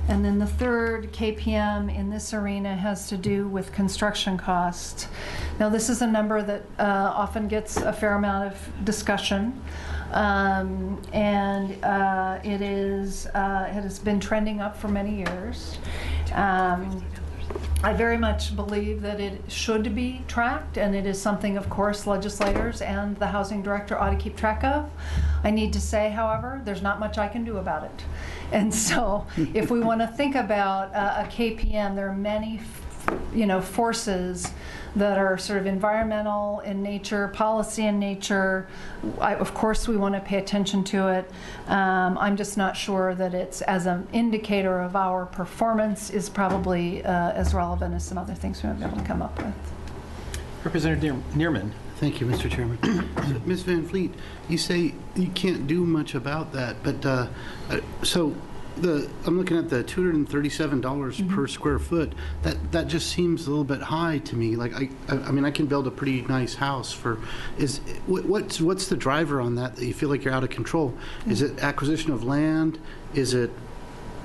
And then the third KPM in this arena has to do with construction costs. Now, this is a number that often gets a fair amount of discussion. And it has been trending up for many years. I very much believe that it should be tracked, and it is something, of course, legislators and the housing director ought to keep track of. I need to say, however, there's not much I can do about it. And so if we want to think about a KPM, there are many forces that are sort of environmental in nature, policy in nature. Of course, we want to pay attention to it. I'm just not sure that it's, as an indicator of our performance, is probably as relevant as some other things we might be able to come up with. Representative Neerman. Thank you, Mr. Chairman. Ms. Van Fleet, you say you can't do much about that, but I'm looking at the $237 per square foot. That just seems a little bit high to me. Like I mean, I can build a pretty nice house for. What's the driver on that you feel like you're out of control? Is it acquisition of land? Is it?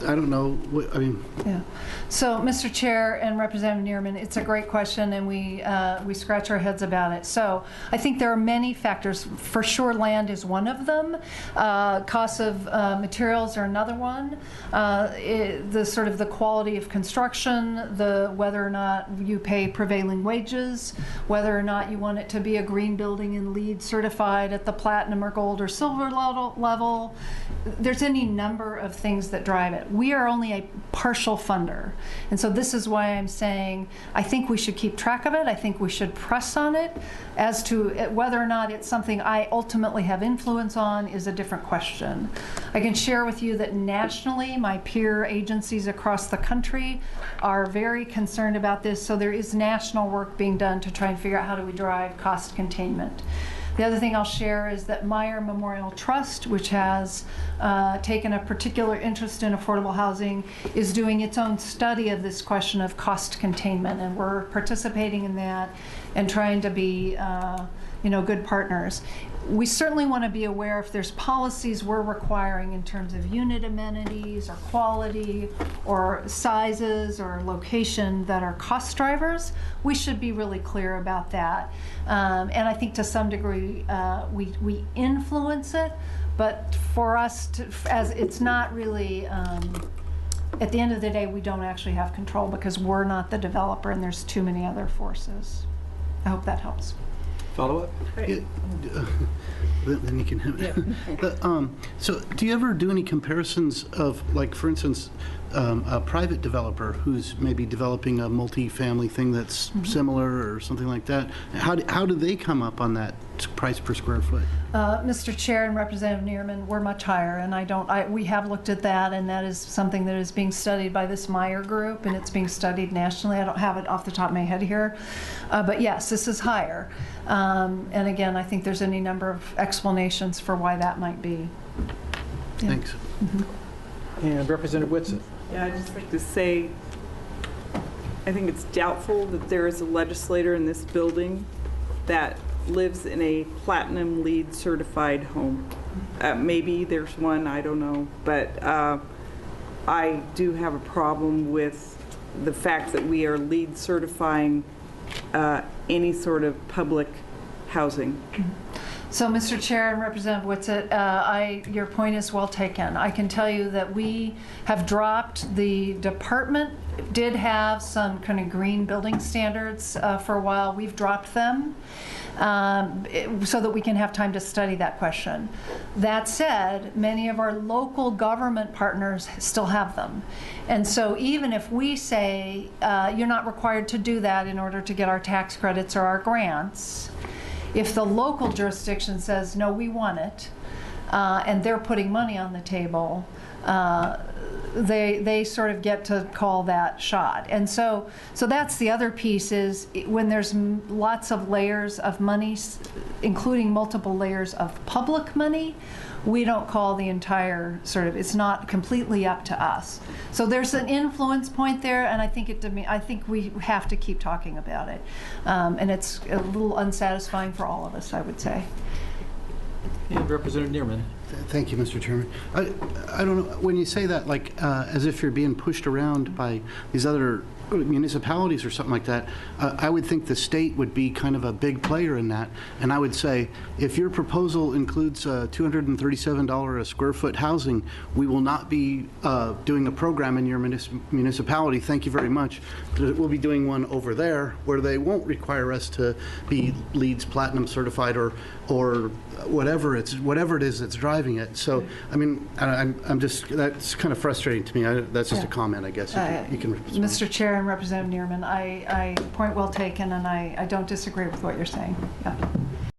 I don't know. I mean. Yeah. So, Mr. Chair and Representative Neerman, it's a great question, and we scratch our heads about it. So, I think there are many factors. For sure, land is one of them. Costs of materials are another one. The sort of the quality of construction, whether or not you pay prevailing wages, whether or not you want it to be a green building and LEED certified at the platinum or gold or silver level. There's any number of things that drive it. We are only a partial funder. And so this is why I'm saying I think we should keep track of it. I think we should press on it. As to whether or not it's something I ultimately have influence on is a different question. I can share with you that nationally, my peer agencies across the country are very concerned about this. So there is national work being done to try and figure out how do we drive cost containment. The other thing I'll share is that Meyer Memorial Trust, which has taken a particular interest in affordable housing, is doing its own study of this question of cost containment, and we're participating in that and trying to be good partners. We certainly want to be aware if there's policies we're requiring in terms of unit amenities or quality or sizes or location that are cost drivers. We should be really clear about that. And I think to some degree we influence it, but for us, as it's not really, at the end of the day, we don't actually have control because we're not the developer and there's too many other forces. I hope that helps. Follow-up? Yeah, then you can have it. Yeah. So do you ever do any comparisons of, like, for instance, a private developer who's maybe developing a multi-family thing that's similar or something like that? How do they come up on that price per square foot? Mr. Chair and Representative Neerman, we're much higher, and we have looked at that, and that is something that is being studied by this Meyer group, and it's being studied nationally. I don't have it off the top of my head here, but yes, this is higher. And again, I think there's any number of explanations for why that might be. Yeah. Thanks. And Representative Whitsitt. Yeah, I'd just like to say, I think it's doubtful that there is a legislator in this building that lives in a platinum LEED certified home. Maybe there's one, I don't know, but I do have a problem with the fact that we are LEED certifying any sort of public housing. So, Mr. Chair and Representative Whitsitt, your point is well taken. I can tell you that we have dropped, the department did have some kind of green building standards for a while. We've dropped them so that we can have time to study that question. That said, many of our local government partners still have them. And so even if we say you're not required to do that in order to get our tax credits or our grants, if the local jurisdiction says, no, we want it, and they're putting money on the table, they sort of get to call that shot. And so that's the other piece is when there's lots of layers of money, including multiple layers of public money, we don't call the entire sort of, it's not completely up to us. So there's an influence point there, and I think we have to keep talking about it. And it's a little unsatisfying for all of us, I would say. And Representative Neerman. Thank you, Mr. Chairman. I don't know, when you say that, like, as if you're being pushed around by these other municipalities or something like that, I would think the state would be kind of a big player in that. And I would say, if your proposal includes $237 a square foot housing, we will not be doing a program in your municipality. Thank you very much. We'll be doing one over there where they won't require us to be LEEDS Platinum certified or whatever it is that's driving it. So, I mean, I'm just, that's kind of frustrating to me. That's just a comment, I guess. You can respond. Mr. Chair and Representative Neerman, I point well taken, and I don't disagree with what you're saying. Yeah.